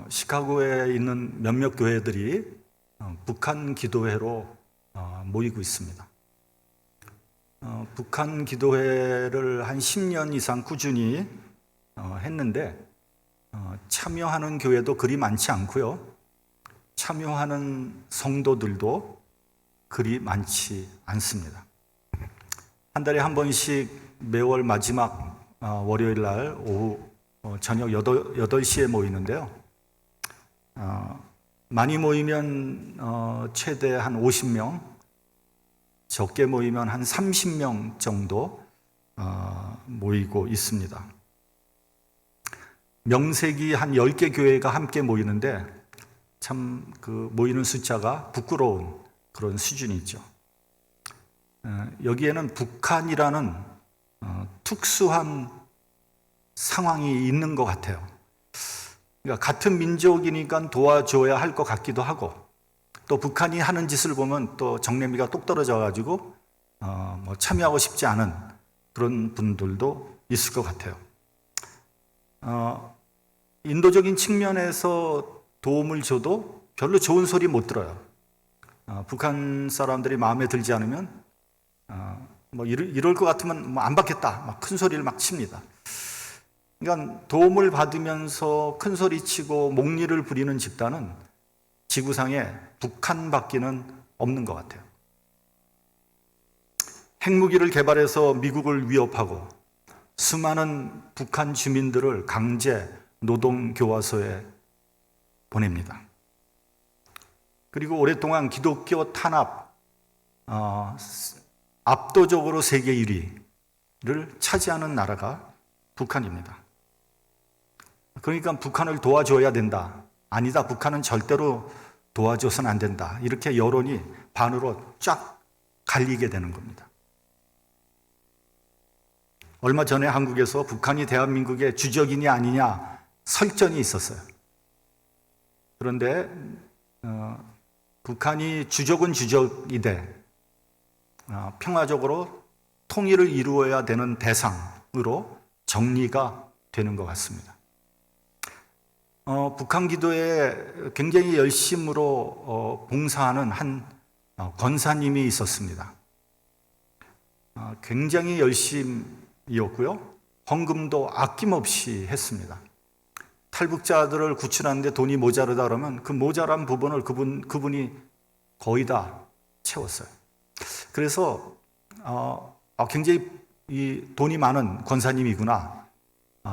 시카고에 있는 몇몇 교회들이 북한 기도회로 모이고 있습니다. 북한 기도회를 한 10년 이상 꾸준히 했는데 참여하는 교회도 그리 많지 않고요. 참여하는 성도들도 그리 많지 않습니다. 한 달에 한 번씩 매월 마지막 월요일 날 오후 저녁 8시에 모이는데요. 많이 모이면 최대 한 50명, 적게 모이면 한 30명 정도 모이고 있습니다. 명색이 한 10개 교회가 함께 모이는데 참 그 모이는 숫자가 부끄러운 그런 수준이 있죠. 여기에는 북한이라는 특수한 상황이 있는 것 같아요. 그러니까 같은 민족이니까 도와줘야 할 것 같기도 하고, 또 북한이 하는 짓을 보면 또 정내미가 똑 떨어져 가지고 참여하고 싶지 않은 그런 분들도 있을 것 같아요. 인도적인 측면에서 도움을 줘도 별로 좋은 소리 못 들어요. 북한 사람들이 마음에 들지 않으면 이럴 것 같으면 안 받겠다, 막 큰 소리를 막 칩니다. 그러니까 도움을 받으면서 큰 소리 치고 목리를 부리는 집단은 지구상에 북한밖에는 없는 것 같아요. 핵무기를 개발해서 미국을 위협하고 수많은 북한 주민들을 강제 노동교화소에 보냅니다. 그리고 오랫동안 기독교 탄압 압도적으로 세계 1위를 차지하는 나라가 북한입니다. 그러니까 북한을 도와줘야 된다. 아니다, 북한은 절대로 도와줘서는 안 된다. 이렇게 여론이 반으로 쫙 갈리게 되는 겁니다. 얼마 전에 한국에서 북한이 대한민국의 주적이냐 아니냐 설전이 있었어요. 그런데 북한이 주적은 주적이되 평화적으로 통일을 이루어야 되는 대상으로 정리가 되는 것 같습니다. 북한 기도에 굉장히 열심으로 봉사하는 한 권사님이 있었습니다. 굉장히 열심이었고요. 헌금도 아낌없이 했습니다. 탈북자들을 구출하는데 돈이 모자르다 그러면 그 모자란 부분을 그분이 거의 다 채웠어요. 그래서 굉장히 이 돈이 많은 권사님이구나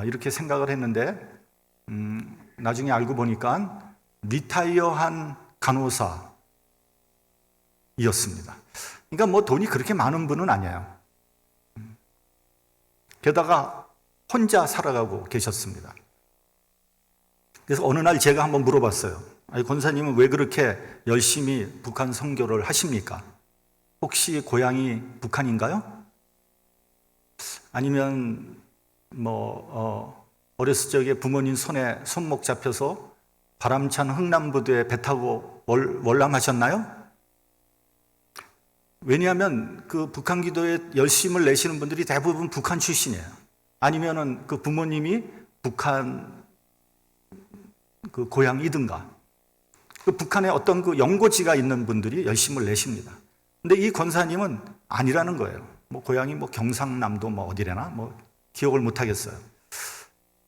이렇게 생각을 했는데 나중에 알고 보니까 리타이어한 간호사였습니다. 그러니까 뭐 돈이 그렇게 많은 분은 아니에요. 게다가 혼자 살아가고 계셨습니다. 그래서 어느 날 제가 한번 물어봤어요. 아니, 권사님은 왜 그렇게 열심히 북한 선교를 하십니까? 혹시 고향이 북한인가요? 아니면 어렸을 적에 부모님 손에 손목 잡혀서 바람찬 흥남부두에 배 타고 월남하셨나요? 왜냐하면 그 북한 기도에 열심을 내시는 분들이 대부분 북한 출신이에요. 아니면은 그 부모님이 북한 그 고향이든가 그 북한에 어떤 그 연고지가 있는 분들이 열심을 내십니다. 근데 이 권사님은 아니라는 거예요. 고향이 경상남도 어디래나 기억을 못 하겠어요.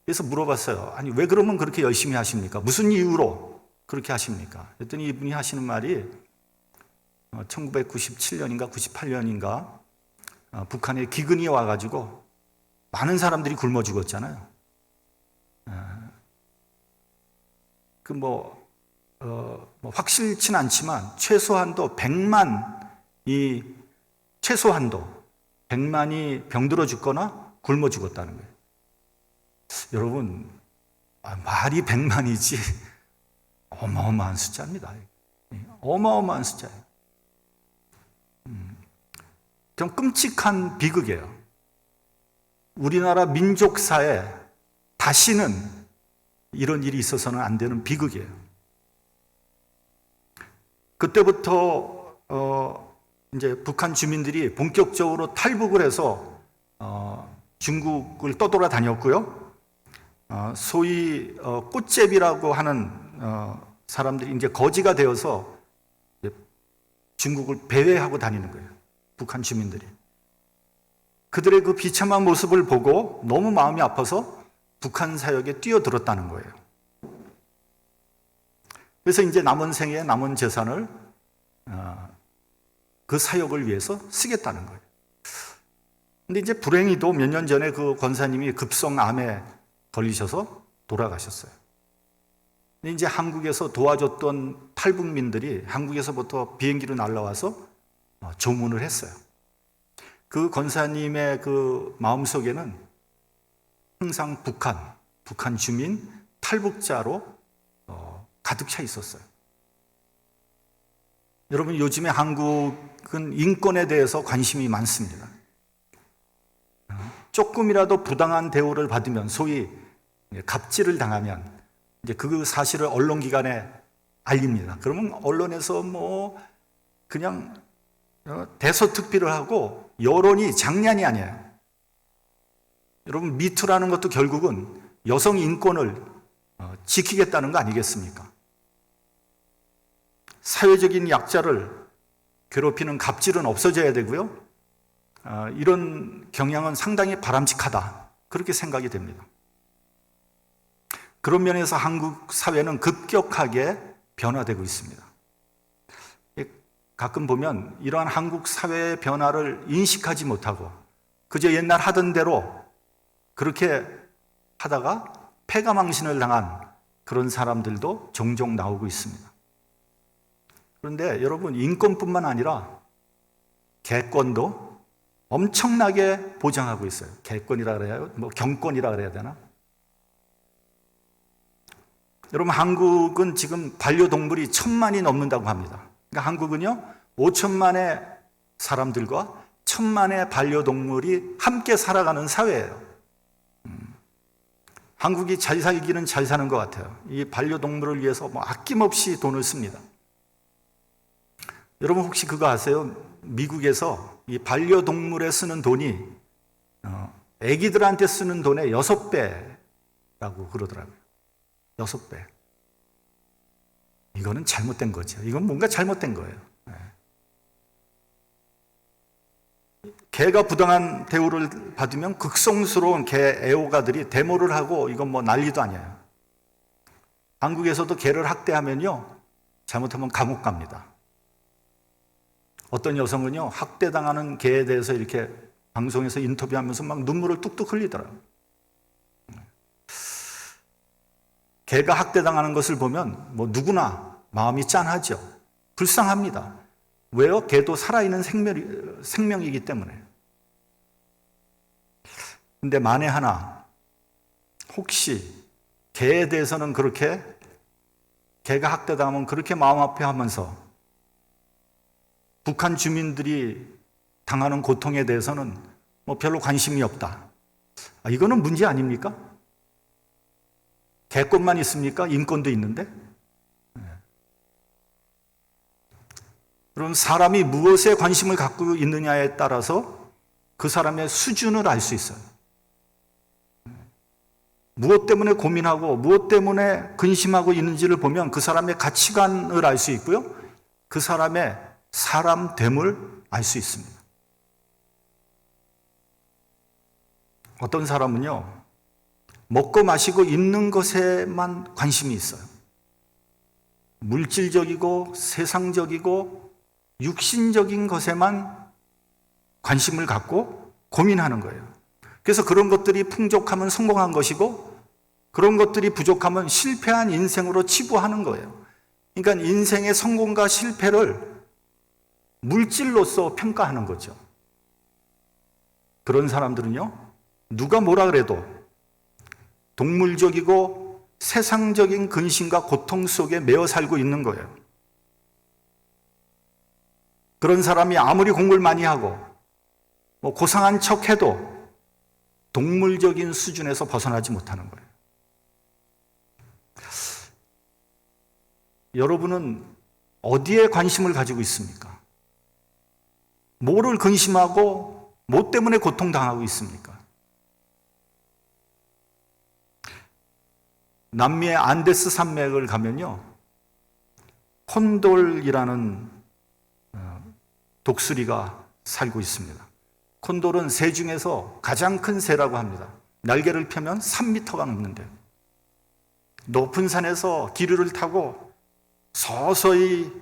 그래서 물어봤어요. 아니, 왜 그러면 그렇게 열심히 하십니까? 무슨 이유로 그렇게 하십니까? 그랬더니 이분이 하시는 말이 1997년인가 98년인가 북한에 기근이 와가지고 많은 사람들이 굶어 죽었잖아요. 확실치는 않지만 최소한도 100만이 병들어 죽거나 굶어 죽었다는 거예요. 여러분, 말이 100만이지 어마어마한 숫자입니다. 어마어마한 숫자예요. 좀 끔찍한 비극이에요. 우리나라 민족사에 다시는 이런 일이 있어서는 안 되는 비극이에요. 그때부터 이제 북한 주민들이 본격적으로 탈북을 해서 중국을 떠돌아다녔고요. 소위 꽃제비라고 하는 사람들이 이제 거지가 되어서 중국을 배회하고 다니는 거예요. 북한 주민들이. 그들의 그 비참한 모습을 보고 너무 마음이 아파서 북한 사역에 뛰어들었다는 거예요. 그래서 이제 남은 생에 남은 재산을 그 사역을 위해서 쓰겠다는 거예요. 근데 이제 불행히도 몇 년 전에 그 권사님이 급성암에 걸리셔서 돌아가셨어요. 근데 이제 한국에서 도와줬던 탈북민들이 한국에서부터 비행기로 날라와서 조문을 했어요. 그 권사님의 그 마음속에는 항상 북한 주민, 탈북자로 가득 차 있었어요. 여러분, 요즘에 한국은 인권에 대해서 관심이 많습니다. 조금이라도 부당한 대우를 받으면, 소위 갑질을 당하면 이제 그 사실을 언론기관에 알립니다. 그러면 언론에서 그냥 대서특필을 하고 여론이 장난이 아니에요. 여러분, 미투라는 것도 결국은 여성 인권을 지키겠다는 거 아니겠습니까? 사회적인 약자를 괴롭히는 갑질은 없어져야 되고요. 이런 경향은 상당히 바람직하다, 그렇게 생각이 됩니다. 그런 면에서 한국 사회는 급격하게 변화되고 있습니다. 가끔 보면 이러한 한국 사회의 변화를 인식하지 못하고 그저 옛날 하던 대로 그렇게 하다가 패가망신을 당한 그런 사람들도 종종 나오고 있습니다. 그런데 여러분, 인권뿐만 아니라 개권도 엄청나게 보장하고 있어요. 개권이라 그래야, 경권이라 그래야 되나? 여러분, 한국은 지금 반려동물이 1,000만이 넘는다고 합니다. 그러니까 한국은요, 5천만의 사람들과 1,000만의 반려동물이 함께 살아가는 사회예요. 한국이 잘 살기는 잘 사는 것 같아요. 이 반려동물을 위해서 아낌없이 돈을 씁니다. 여러분, 혹시 그거 아세요? 미국에서 이 반려동물에 쓰는 돈이 애기들한테 쓰는 돈의 6배라고 그러더라고요. 6배. 이거는 잘못된 거죠. 이건 뭔가 잘못된 거예요. 개가 부당한 대우를 받으면 극성스러운 개 애호가들이 데모를 하고 이건 난리도 아니에요. 한국에서도 개를 학대하면요, 잘못하면 감옥 갑니다. 어떤 여성은요, 학대당하는 개에 대해서 이렇게 방송에서 인터뷰하면서 막 눈물을 뚝뚝 흘리더라고요. 개가 학대당하는 것을 보면 누구나 마음이 짠하죠. 불쌍합니다. 왜요? 개도 살아있는 생명이기 때문에. 근데 만에 하나, 혹시 개에 대해서는 그렇게, 개가 학대당하면 그렇게 마음 아파하면서 북한 주민들이 당하는 고통에 대해서는 별로 관심이 없다. 이거는 문제 아닙니까? 개권만 있습니까? 인권도 있는데? 그럼 사람이 무엇에 관심을 갖고 있느냐에 따라서 그 사람의 수준을 알 수 있어요. 무엇 때문에 고민하고 무엇 때문에 근심하고 있는지를 보면 그 사람의 가치관을 알 수 있고요. 그 사람의 사람됨을 알 수 있습니다. 어떤 사람은요, 먹고 마시고 입는 것에만 관심이 있어요. 물질적이고 세상적이고 육신적인 것에만 관심을 갖고 고민하는 거예요. 그래서 그런 것들이 풍족하면 성공한 것이고 그런 것들이 부족하면 실패한 인생으로 치부하는 거예요. 그러니까 인생의 성공과 실패를 물질로서 평가하는 거죠. 그런 사람들은요, 누가 뭐라 그래도 동물적이고 세상적인 근심과 고통 속에 매어 살고 있는 거예요. 그런 사람이 아무리 공부를 많이 하고 고상한 척해도 동물적인 수준에서 벗어나지 못하는 거예요. 여러분은 어디에 관심을 가지고 있습니까? 뭐를 근심하고 뭐 때문에 고통당하고 있습니까? 남미의 안데스 산맥을 가면요, 콘돌이라는 독수리가 살고 있습니다. 콘돌은 새 중에서 가장 큰 새라고 합니다. 날개를 펴면 3m가 넘는데요. 높은 산에서 기류를 타고 서서히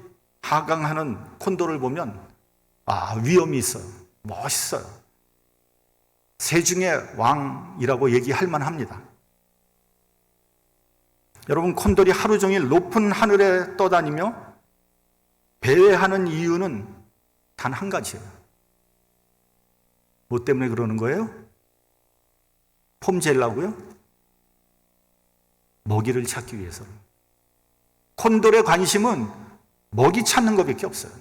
하강하는 콘돌을 보면 위험이 있어요. 멋있어요. 새 중의 왕이라고 얘기할 만합니다. 여러분, 콘돌이 하루 종일 높은 하늘에 떠다니며 배회하는 이유는 단 한 가지예요. 뭐 때문에 그러는 거예요? 폼 재려고요? 먹이를 찾기 위해서. 콘돌의 관심은 먹이 찾는 것밖에 없어요.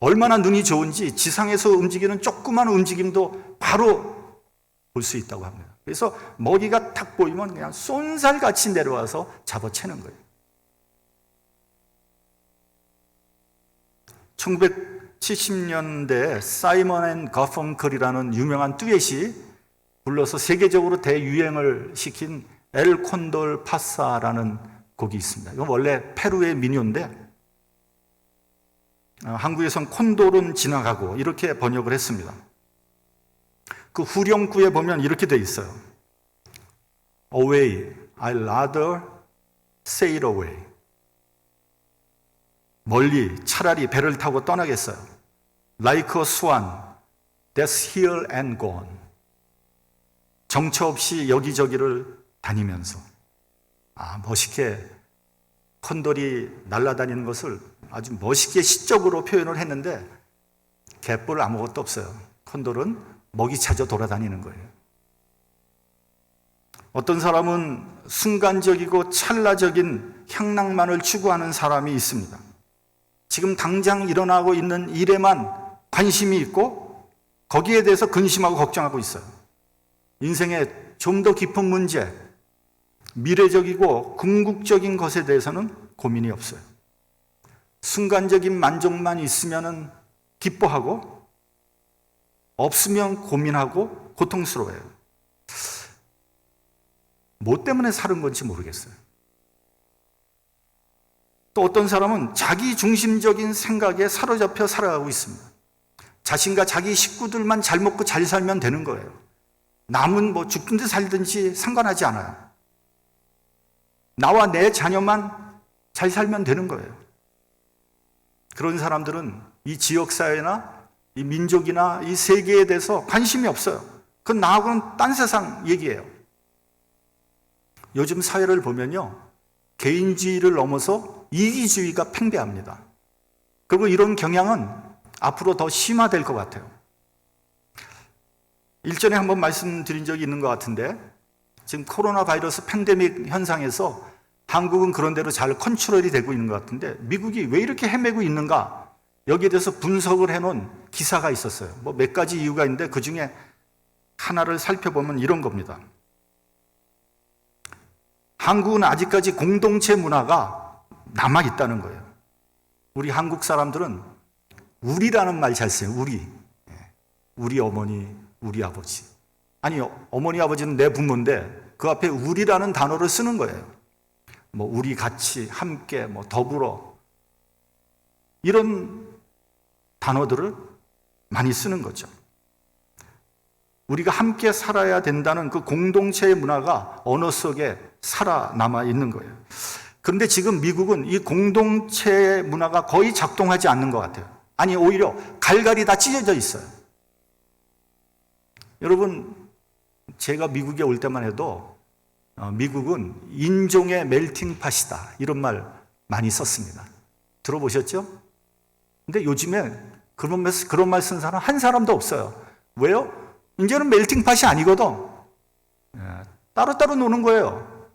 얼마나 눈이 좋은지 지상에서 움직이는 조그만 움직임도 바로 볼 수 있다고 합니다. 그래서 먹이가 탁 보이면 그냥 쏜살같이 내려와서 잡아채는 거예요. 1970년대에 사이먼 앤 거펑클이라는 유명한 듀엣이 불러서 세계적으로 대유행을 시킨 엘 콘돌 파사라는 곡이 있습니다. 이건 원래 페루의 민요인데 한국에선 콘돌은 지나가고 이렇게 번역을 했습니다. 그 후렴구에 보면 이렇게 돼 있어요. Away, I'd rather sail away. 멀리 차라리 배를 타고 떠나겠어요. Like a swan, that's here and gone. 정처 없이 여기저기를 다니면서 멋있게 콘돌이 날아다니는 것을 아주 멋있게 시적으로 표현을 했는데 갯볼 아무것도 없어요. 콘돌은 먹이 찾아 돌아다니는 거예요. 어떤 사람은 순간적이고 찰나적인 향락만을 추구하는 사람이 있습니다. 지금 당장 일어나고 있는 일에만 관심이 있고 거기에 대해서 근심하고 걱정하고 있어요. 인생의 좀 더 깊은 문제, 미래적이고 궁극적인 것에 대해서는 고민이 없어요. 순간적인 만족만 있으면 기뻐하고 없으면 고민하고 고통스러워요. 뭐 때문에 사는 건지 모르겠어요. 또 어떤 사람은 자기 중심적인 생각에 사로잡혀 살아가고 있습니다. 자신과 자기 식구들만 잘 먹고 잘 살면 되는 거예요. 남은 뭐 죽든지 살든지 상관하지 않아요. 나와 내 자녀만 잘 살면 되는 거예요. 그런 사람들은 이 지역사회나 이 민족이나 이 세계에 대해서 관심이 없어요. 그건 나하고는 딴 세상 얘기예요. 요즘 사회를 보면요, 개인주의를 넘어서 이기주의가 팽배합니다. 그리고 이런 경향은 앞으로 더 심화될 것 같아요. 일전에 한번 말씀드린 적이 있는 것 같은데 지금 코로나 바이러스 팬데믹 현상에서 한국은 그런 대로 잘 컨트롤이 되고 있는 것 같은데 미국이 왜 이렇게 헤매고 있는가, 여기에 대해서 분석을 해놓은 기사가 있었어요. 뭐 몇 가지 이유가 있는데 그 중에 하나를 살펴보면 이런 겁니다. 한국은 아직까지 공동체 문화가 남아있다는 거예요. 우리 한국 사람들은 우리라는 말 잘 써요. 우리 어머니, 우리 아버지. 아니, 어머니 아버지는 내 부모인데 그 앞에 우리라는 단어를 쓰는 거예요. 뭐 우리 같이, 함께, 뭐 더불어, 이런 단어들을 많이 쓰는 거죠. 우리가 함께 살아야 된다는 그 공동체의 문화가 언어 속에 살아남아 있는 거예요. 그런데 지금 미국은 이 공동체의 문화가 거의 작동하지 않는 것 같아요. 아니, 오히려 갈갈이 다 찢어져 있어요. 여러분, 제가 미국에 올 때만 해도 미국은 인종의 멜팅팟이다, 이런 말 많이 썼습니다. 들어보셨죠? 근데 요즘에 그런 말 쓴 사람 한 사람도 없어요. 왜요? 이제는 멜팅팟이 아니거든. 따로따로 노는 거예요.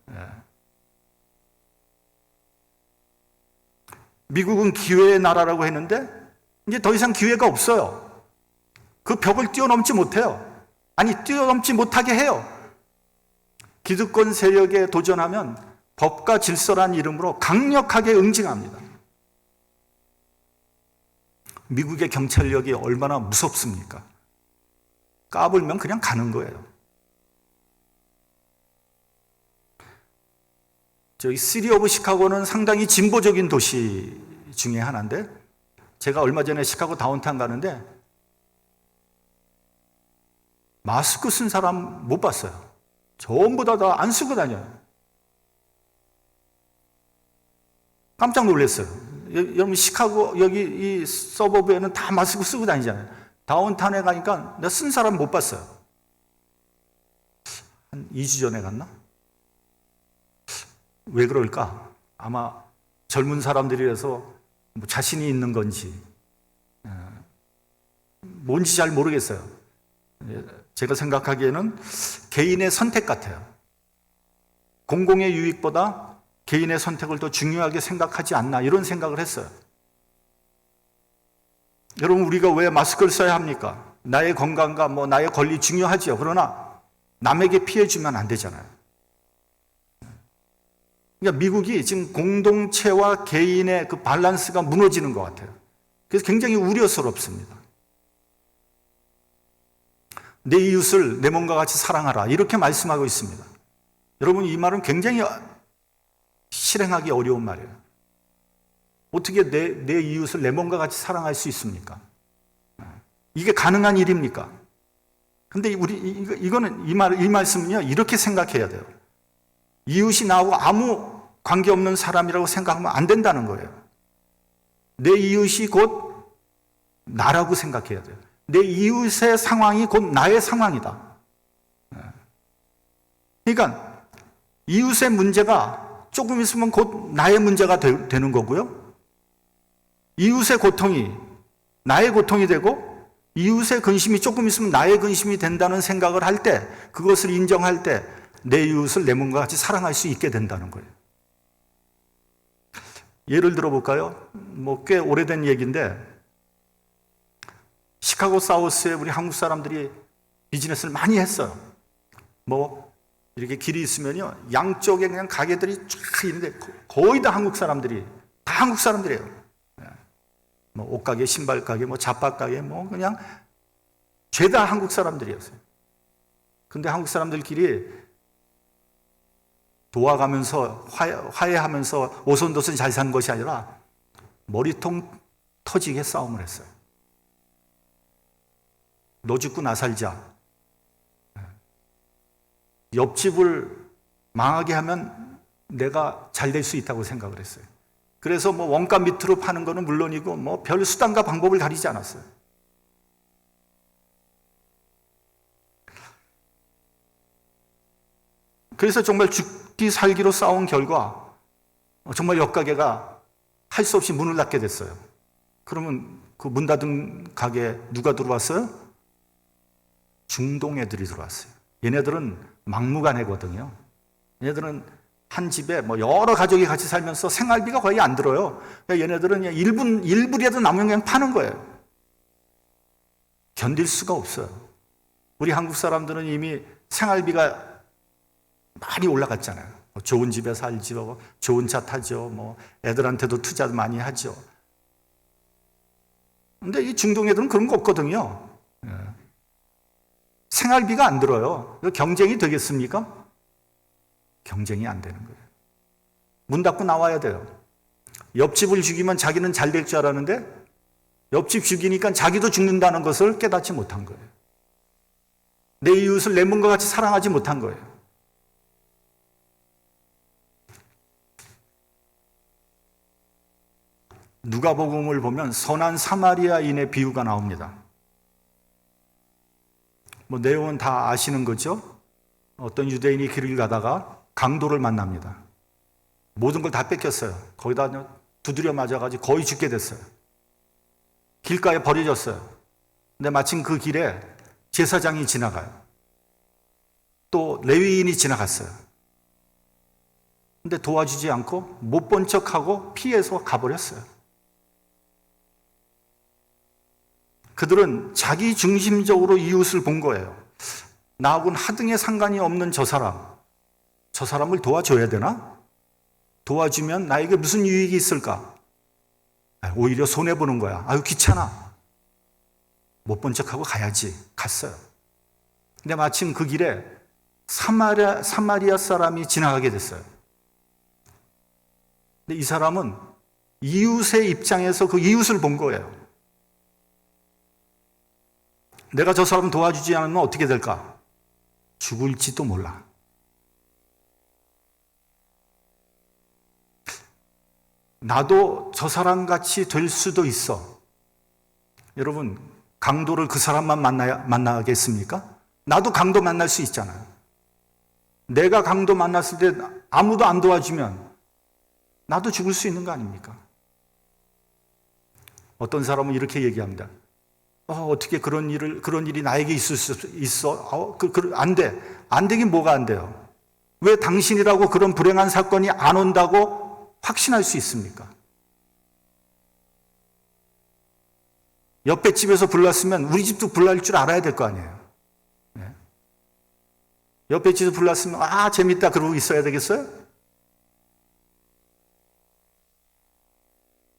미국은 기회의 나라라고 했는데 이제 더 이상 기회가 없어요. 그 벽을 뛰어넘지 못해요. 아니, 뛰어넘지 못하게 해요. 기득권 세력에 도전하면 법과 질서란 이름으로 강력하게 응징합니다. 미국의 경찰력이 얼마나 무섭습니까? 까불면 그냥 가는 거예요. 저기 시티 오브 시카고는 상당히 진보적인 도시 중에 하나인데, 제가 얼마 전에 시카고 다운타운 가는데 마스크 쓴 사람 못 봤어요. 전부 다 안 쓰고 다녀요. 깜짝 놀랐어요. 여러분, 시카고 여기 이 서버브에는 다 마스크 쓰고 다니잖아요. 다운타운에 가니까 내가 쓴 사람 못 봤어요. 한 2주 전에 갔나? 왜 그럴까? 아마 젊은 사람들이라서 뭐 자신이 있는 건지 뭔지 잘 모르겠어요. 제가 생각하기에는 개인의 선택 같아요. 공공의 유익보다 개인의 선택을 더 중요하게 생각하지 않나, 이런 생각을 했어요. 여러분, 우리가 왜 마스크를 써야 합니까? 나의 건강과 나의 권리 중요하죠. 그러나 남에게 피해 주면 안 되잖아요. 그러니까 미국이 지금 공동체와 개인의 그 밸런스가 무너지는 것 같아요. 그래서 굉장히 우려스럽습니다. 내 이웃을 내 몸과 같이 사랑하라, 이렇게 말씀하고 있습니다. 여러분, 이 말은 굉장히 실행하기 어려운 말이에요. 어떻게 내 이웃을 내 몸과 같이 사랑할 수 있습니까? 이게 가능한 일입니까? 근데 이 말씀은요, 이렇게 생각해야 돼요. 이웃이 나하고 아무 관계없는 사람이라고 생각하면 안 된다는 거예요. 내 이웃이 곧 나라고 생각해야 돼요. 내 이웃의 상황이 곧 나의 상황이다. 그러니까 이웃의 문제가 조금 있으면 곧 나의 문제가 되는 거고요. 이웃의 고통이 나의 고통이 되고, 이웃의 근심이 조금 있으면 나의 근심이 된다는 생각을 할 때, 그것을 인정할 때 내 이웃을 내 몸과 같이 사랑할 수 있게 된다는 거예요. 예를 들어볼까요? 꽤 오래된 얘기인데, 시카고 사우스에 우리 한국 사람들이 비즈니스를 많이 했어요. 이렇게 길이 있으면요, 양쪽에 그냥 가게들이 쫙 있는데 거의 다 한국 사람들이에요. 옷가게, 신발가게, 잡밥가게, 그냥 죄다 한국 사람들이었어요. 근데 한국 사람들끼리 도와가면서 화해하면서 오손도손 잘 사는 것이 아니라 머리통 터지게 싸움을 했어요. 너 죽고 나 살자. 옆집을 망하게 하면 내가 잘 될 수 있다고 생각을 했어요. 그래서 원가 밑으로 파는 거는 물론이고 별 수단과 방법을 가리지 않았어요. 그래서 정말 죽기 살기로 싸운 결과 정말 옆가게가 할 수 없이 문을 닫게 됐어요. 그러면 그 문 닫은 가게에 누가 들어왔어요? 중동 애들이 들어왔어요. 얘네들은 막무가내거든요. 얘네들은 한 집에 여러 가족이 같이 살면서 생활비가 거의 안 들어요. 그러니까 얘네들은 그냥 1불이라도 남으면 그냥 파는 거예요. 견딜 수가 없어요. 우리 한국 사람들은 이미 생활비가 많이 올라갔잖아요. 좋은 집에 살죠. 좋은 차 타죠. 애들한테도 투자도 많이 하죠. 근데 이 중동 애들은 그런 거 없거든요. 생활비가 안 들어요. 경쟁이 되겠습니까? 경쟁이 안 되는 거예요. 문 닫고 나와야 돼요. 옆집을 죽이면 자기는 잘 될 줄 알았는데 옆집 죽이니까 자기도 죽는다는 것을 깨닫지 못한 거예요. 내 이웃을 내 몸과 같이 사랑하지 못한 거예요. 누가복음을 보면 선한 사마리아인의 비유가 나옵니다. 내용은 다 아시는 거죠? 어떤 유대인이 길을 가다가 강도를 만납니다. 모든 걸 다 뺏겼어요. 거기다 두드려 맞아가지고 거의 죽게 됐어요. 길가에 버려졌어요. 근데 마침 그 길에 제사장이 지나가요. 또 레위인이 지나갔어요. 근데 도와주지 않고 못 본 척하고 피해서 가버렸어요. 그들은 자기 중심적으로 이웃을 본 거예요. 나하고는 하등의 상관이 없는 저 사람을 도와줘야 되나? 도와주면 나에게 무슨 유익이 있을까? 오히려 손해보는 거야. 아유, 귀찮아. 못 본 척하고 가야지. 갔어요. 근데 마침 그 길에 사마리아 사람이 지나가게 됐어요. 근데 이 사람은 이웃의 입장에서 그 이웃을 본 거예요. 내가 저 사람 도와주지 않으면 어떻게 될까? 죽을지도 몰라. 나도 저 사람 같이 될 수도 있어. 여러분, 강도를 그 사람만 만나겠습니까? 나도 강도 만날 수 있잖아요. 내가 강도 만났을 때 아무도 안 도와주면 나도 죽을 수 있는 거 아닙니까? 어떤 사람은 이렇게 얘기합니다. 어떻게 그런 일이 나에게 있을 수 있어? 안 돼. 안 되긴 뭐가 안 돼요? 왜 당신이라고 그런 불행한 사건이 안 온다고 확신할 수 있습니까? 옆에 집에서 불났으면 우리 집도 불날 줄 알아야 될 거 아니에요. 네. 옆에 집에서 불났으면 재밌다 그러고 있어야 되겠어요?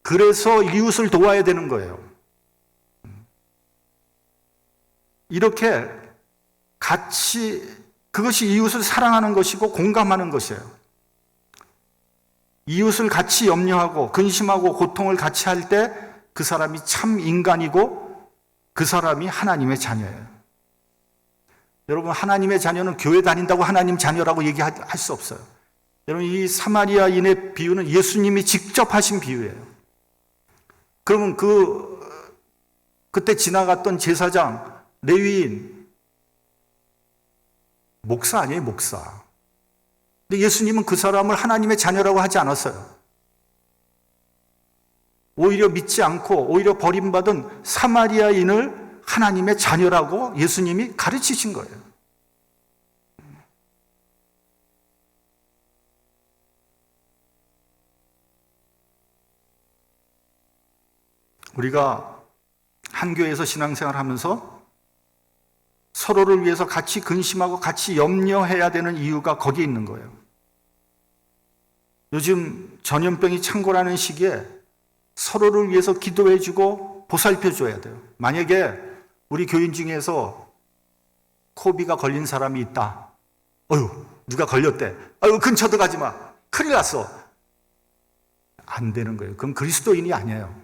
그래서 이웃을 도와야 되는 거예요. 이렇게 같이 그것이 이웃을 사랑하는 것이고 공감하는 것이에요. 이웃을 같이 염려하고 근심하고 고통을 같이 할 때 그 사람이 참 인간이고 그 사람이 하나님의 자녀예요. 여러분, 하나님의 자녀는 교회 다닌다고 하나님 자녀라고 얘기할 수 없어요. 여러분, 이 사마리아인의 비유는 예수님이 직접 하신 비유예요. 그러면 그때 지나갔던 제사장, 레위인, 목사 아니에요, 목사. 근데 예수님은 그 사람을 하나님의 자녀라고 하지 않았어요. 오히려 믿지 않고 오히려 버림받은 사마리아인을 하나님의 자녀라고 예수님이 가르치신 거예요. 우리가 한 교회에서 신앙생활을 하면서 서로를 위해서 같이 근심하고 같이 염려해야 되는 이유가 거기에 있는 거예요. 요즘 전염병이 창궐하는 시기에 서로를 위해서 기도해주고 보살펴줘야 돼요. 만약에 우리 교인 중에서 코비가 걸린 사람이 있다. 누가 걸렸대. 근처도 가지 마. 큰일 났어. 안 되는 거예요. 그럼 그리스도인이 아니에요.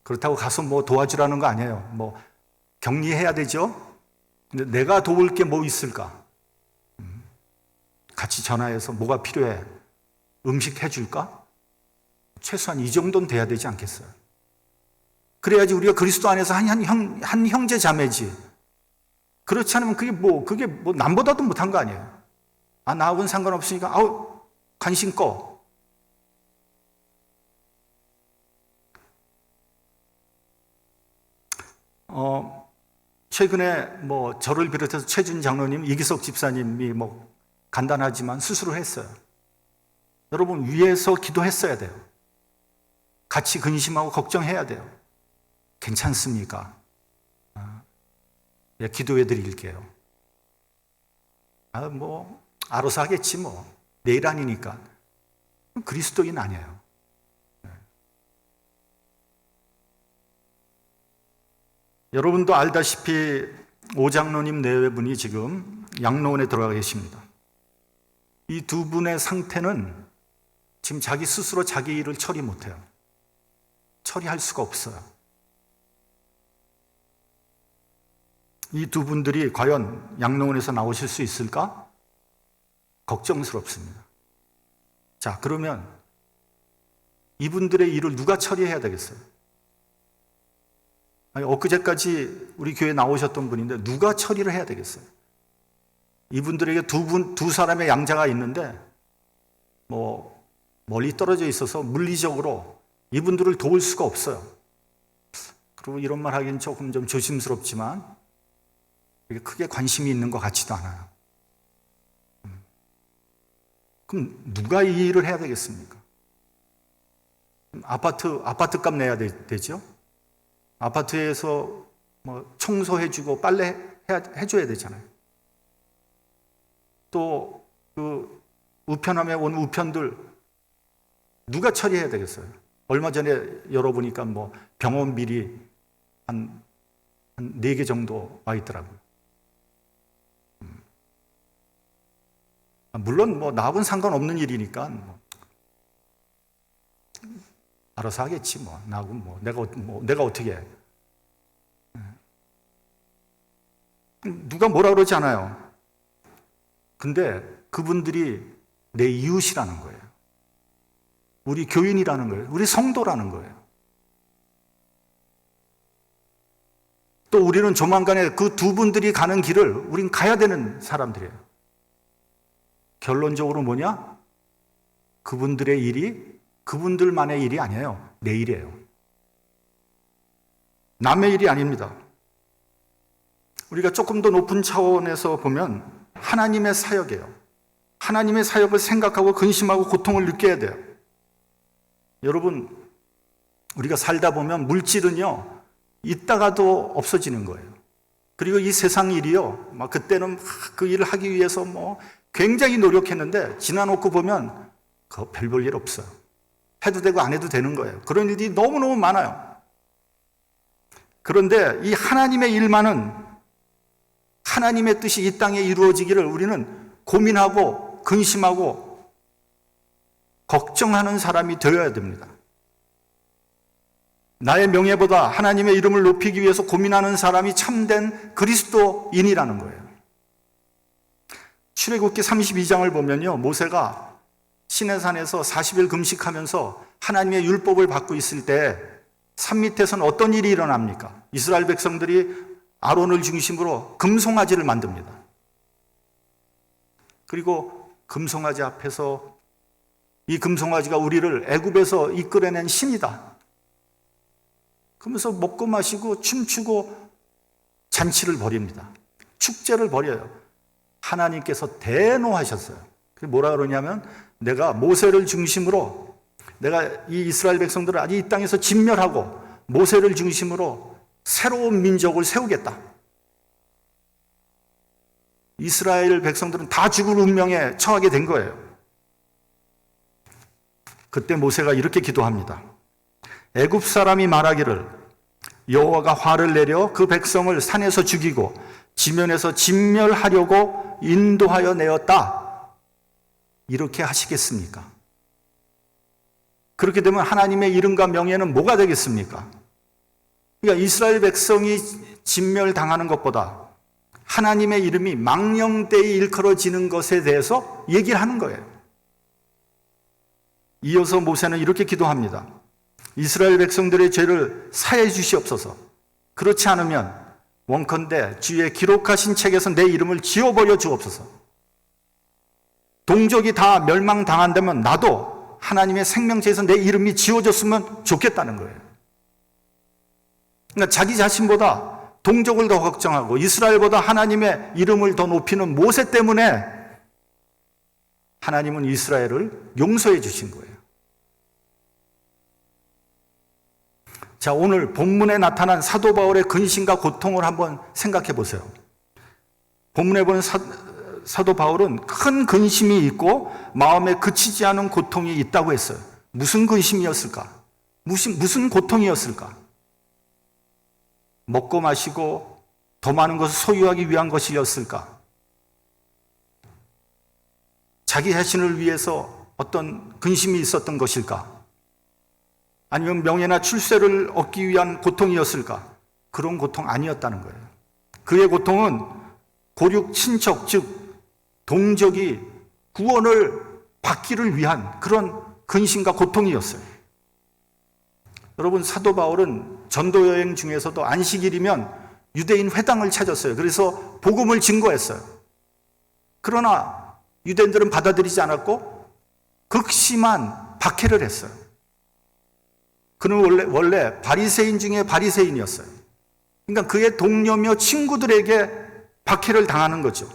그렇다고 가서 뭐 도와주라는 거 아니에요. 격리해야 되죠? 근데 내가 도울 게 뭐 있을까? 같이 전화해서 뭐가 필요해? 음식 해줄까? 최소한 이 정도는 돼야 되지 않겠어요? 그래야지 우리가 그리스도 안에서 한 형제 자매지. 그렇지 않으면 그게 남보다도 못한 거 아니에요? 나하고는 상관없으니까, 관심 꺼. 최근에 저를 비롯해서 최준 장로님, 이기석 집사님이 간단하지만 수술을 했어요. 여러분, 위에서 기도했어야 돼요. 같이 근심하고 걱정해야 돼요. 괜찮습니까? 기도해 드릴게요. 알아서 하겠지 내일 아니니까. 그리스도인 아니에요. 여러분도 알다시피 오장로님 내외분이 지금 양로원에 들어가 계십니다. 이 두 분의 상태는 지금 자기 스스로 자기 일을 처리 못해요. 처리할 수가 없어요. 이 두 분들이 과연 양로원에서 나오실 수 있을까? 걱정스럽습니다. 자, 그러면 이분들의 일을 누가 처리해야 되겠어요? 엊그제까지 우리 교회에 나오셨던 분인데 누가 처리를 해야 되겠어요? 이분들에게 두 사람의 양자가 있는데 멀리 떨어져 있어서 물리적으로 이분들을 도울 수가 없어요. 그리고 이런 말 하기는 조금 좀 조심스럽지만 크게 관심이 있는 것 같지도 않아요. 그럼 누가 이 일을 해야 되겠습니까? 아파트 값 내야 되죠? 아파트에서 청소해주고 빨래 해줘야 되잖아요. 또 우편함에 온 우편들 누가 처리해야 되겠어요? 얼마 전에 열어보니까 병원비리 한 4개 정도 와 있더라고요. 물론 나하고는 상관없는 일이니까 알아서 하겠지 뭐. 나하고 내가 어떻게 해. 누가 뭐라 그러지 않아요. 근데 그분들이 내 이웃이라는 거예요. 우리 교인이라는 거예요. 우리 성도라는 거예요. 또 우리는 조만간에 그 두 분들이 가는 길을 우린 가야 되는 사람들이에요. 결론적으로 뭐냐? 그분들의 일이 그분들만의 일이 아니에요. 내 일이에요. 남의 일이 아닙니다. 우리가 조금 더 높은 차원에서 보면 하나님의 사역이에요. 하나님의 사역을 생각하고 근심하고 고통을 느껴야 돼요. 여러분, 우리가 살다 보면 물질은요, 있다가도 없어지는 거예요. 그리고 이 세상 일이요, 막 그때는 그 일을 하기 위해서 굉장히 노력했는데 지나놓고 보면 별 볼 일 없어요. 해도 되고 안 해도 되는 거예요. 그런 일이 너무너무 많아요. 그런데 이 하나님의 일만은 하나님의 뜻이 이 땅에 이루어지기를 우리는 고민하고 근심하고 걱정하는 사람이 되어야 됩니다. 나의 명예보다 하나님의 이름을 높이기 위해서 고민하는 사람이 참된 그리스도인이라는 거예요. 출애굽기 32장을 보면요, 모세가 시내산에서 40일 금식하면서 하나님의 율법을 받고 있을 때 산 밑에서는 어떤 일이 일어납니까? 이스라엘 백성들이 아론을 중심으로 금송아지를 만듭니다. 그리고 금송아지 앞에서 이 금송아지가 우리를 애굽에서 이끌어낸 신이다. 그러면서 먹고 마시고 춤추고 잔치를 벌입니다. 축제를 벌여요. 하나님께서 대노하셨어요. 뭐라 그러냐면 내가 모세를 중심으로 내가 이 이스라엘 백성들을 아직 이 땅에서 진멸하고 모세를 중심으로 새로운 민족을 세우겠다. 이스라엘 백성들은 다 죽을 운명에 처하게 된 거예요. 그때 모세가 이렇게 기도합니다. 애굽 사람이 말하기를 여호와가 화를 내려 그 백성을 산에서 죽이고 지면에서 진멸하려고 인도하여 내었다. 이렇게 하시겠습니까? 그렇게 되면 하나님의 이름과 명예는 뭐가 되겠습니까? 그러니까 이스라엘 백성이 진멸당하는 것보다 하나님의 이름이 망령되이 일컬어지는 것에 대해서 얘기를 하는 거예요. 이어서 모세는 이렇게 기도합니다. 이스라엘 백성들의 죄를 사해 주시옵소서. 그렇지 않으면 원컨대 주의 기록하신 책에서 내 이름을 지워버려 주옵소서. 동족이 다 멸망당한다면 나도 하나님의 생명책에서 내 이름이 지워졌으면 좋겠다는 거예요. 그러니까 자기 자신보다 동족을 더 걱정하고 이스라엘보다 하나님의 이름을 더 높이는 모세 때문에 하나님은 이스라엘을 용서해 주신 거예요. 자, 오늘 본문에 나타난 사도 바울의 근심과 고통을 한번 생각해 보세요. 본문에 보는 사도 바울은 큰 근심이 있고 마음에 그치지 않은 고통이 있다고 했어요. 무슨 근심이었을까? 무슨 고통이었을까? 먹고 마시고 더 많은 것을 소유하기 위한 것이었을까? 자기 자신을 위해서 어떤 근심이 있었던 것일까? 아니면 명예나 출세를 얻기 위한 고통이었을까? 그런 고통 아니었다는 거예요. 그의 고통은 고륙 친척, 즉 동족이 구원을 받기를 위한 그런 근심과 고통이었어요. 여러분, 사도 바울은 전도 여행 중에서도 안식일이면 유대인 회당을 찾았어요. 그래서 복음을 증거했어요. 그러나 유대인들은 받아들이지 않았고 극심한 박해를 했어요. 그는 원래 바리새인 중에 바리새인이었어요. 그러니까 그의 동료며 친구들에게 박해를 당하는 거죠.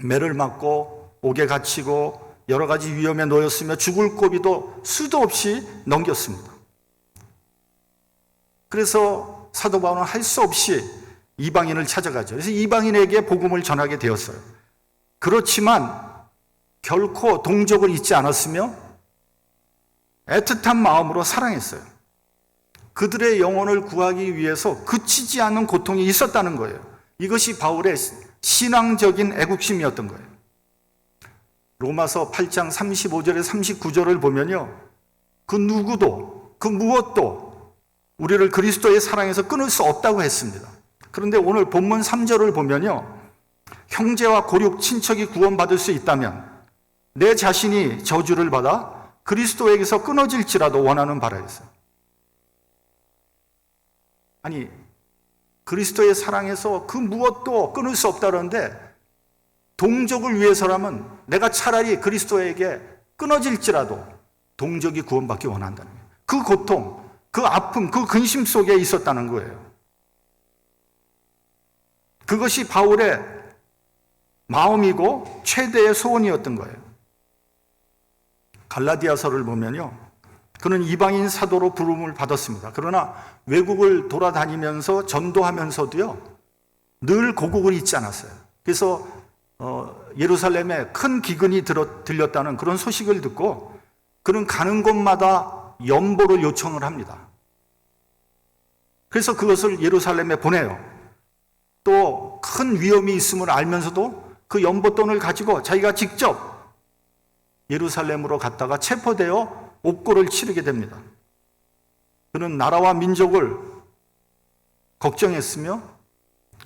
매를 맞고 옥에 갇히고 여러 가지 위험에 놓였으며 죽을 고비도 수도 없이 넘겼습니다. 그래서 사도 바울은 할 수 없이 이방인을 찾아가죠. 그래서 이방인에게 복음을 전하게 되었어요. 그렇지만 결코 동족을 잊지 않았으며 애틋한 마음으로 사랑했어요. 그들의 영혼을 구하기 위해서 그치지 않는 고통이 있었다는 거예요. 이것이 바울의 신앙적인 애국심이었던 거예요. 로마서 8장 35절에 39절을 보면요, 그 누구도, 그 무엇도 우리를 그리스도의 사랑에서 끊을 수 없다고 했습니다. 그런데 오늘 본문 3절을 보면요, 형제와 고륙, 친척이 구원받을 수 있다면 내 자신이 저주를 받아 그리스도에게서 끊어질지라도 원하는 바라 했어요. 아니, 그리스도의 사랑에서 그 무엇도 끊을 수 없다는데 동족을 위해서라면 내가 차라리 그리스도에게 끊어질지라도 동족이 구원받기 원한다는 거예요. 그 고통, 그 아픔, 그 근심 속에 있었다는 거예요. 그것이 바울의 마음이고 최대의 소원이었던 거예요. 갈라디아서를 보면요, 그는 이방인 사도로 부름을 받았습니다. 그러나 외국을 돌아다니면서 전도하면서도요, 늘 고국을 잊지 않았어요. 그래서 예루살렘에 큰 기근이 들렸다는 그런 소식을 듣고 그는 가는 곳마다 연보를 요청을 합니다. 그래서 그것을 예루살렘에 보내요. 또 큰 위험이 있음을 알면서도 그 연보돈을 가지고 자기가 직접 예루살렘으로 갔다가 체포되어 옥고를 치르게 됩니다. 그는 나라와 민족을 걱정했으며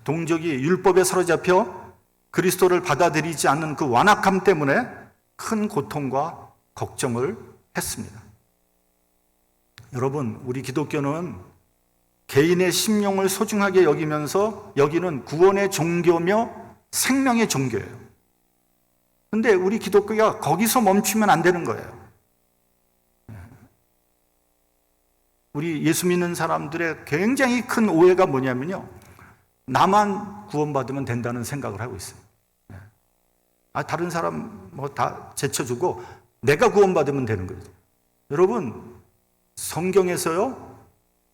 동족이 율법에 사로잡혀 그리스도를 받아들이지 않는 그 완악함 때문에 큰 고통과 걱정을 했습니다. 여러분, 우리 기독교는 개인의 심령을 소중하게 여기면서 여기는 구원의 종교며 생명의 종교예요. 그런데 우리 기독교가 거기서 멈추면 안 되는 거예요. 우리 예수 믿는 사람들의 굉장히 큰 오해가 뭐냐면요, 나만 구원받으면 된다는 생각을 하고 있어요. 다른 사람 뭐 다 제쳐주고 내가 구원받으면 되는 거죠. 여러분, 성경에서요,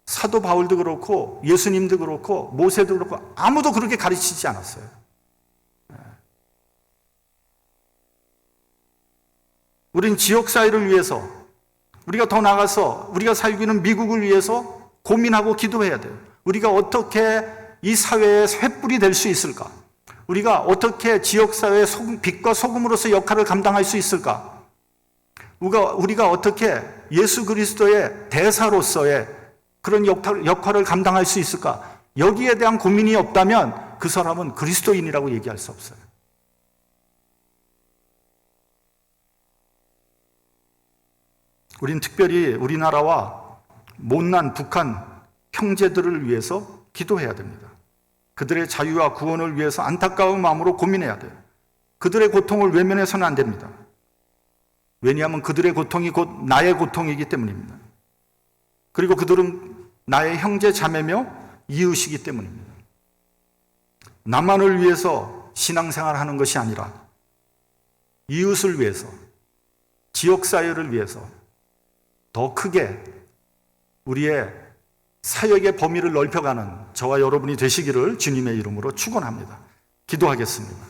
사도 바울도 그렇고 예수님도 그렇고 모세도 그렇고 아무도 그렇게 가르치지 않았어요. 우린 지역사회를 위해서, 우리가 더 나아가서 우리가 살고 있는 미국을 위해서 고민하고 기도해야 돼요. 우리가 어떻게 이 사회의 횃불이 될 수 있을까? 우리가 어떻게 지역사회의 빛과 소금으로서 역할을 감당할 수 있을까? 우리가 어떻게 예수 그리스도의 대사로서의 그런 역할을 감당할 수 있을까? 여기에 대한 고민이 없다면 그 사람은 그리스도인이라고 얘기할 수 없어요. 우린 특별히 우리나라와 못난 북한 형제들을 위해서 기도해야 됩니다. 그들의 자유와 구원을 위해서 안타까운 마음으로 고민해야 돼요. 그들의 고통을 외면해서는 안 됩니다. 왜냐하면 그들의 고통이 곧 나의 고통이기 때문입니다. 그리고 그들은 나의 형제 자매며 이웃이기 때문입니다. 나만을 위해서 신앙생활하는 것이 아니라 이웃을 위해서, 지역사회를 위해서 더 크게 우리의 사역의 범위를 넓혀가는 저와 여러분이 되시기를 주님의 이름으로 축원합니다. 기도하겠습니다.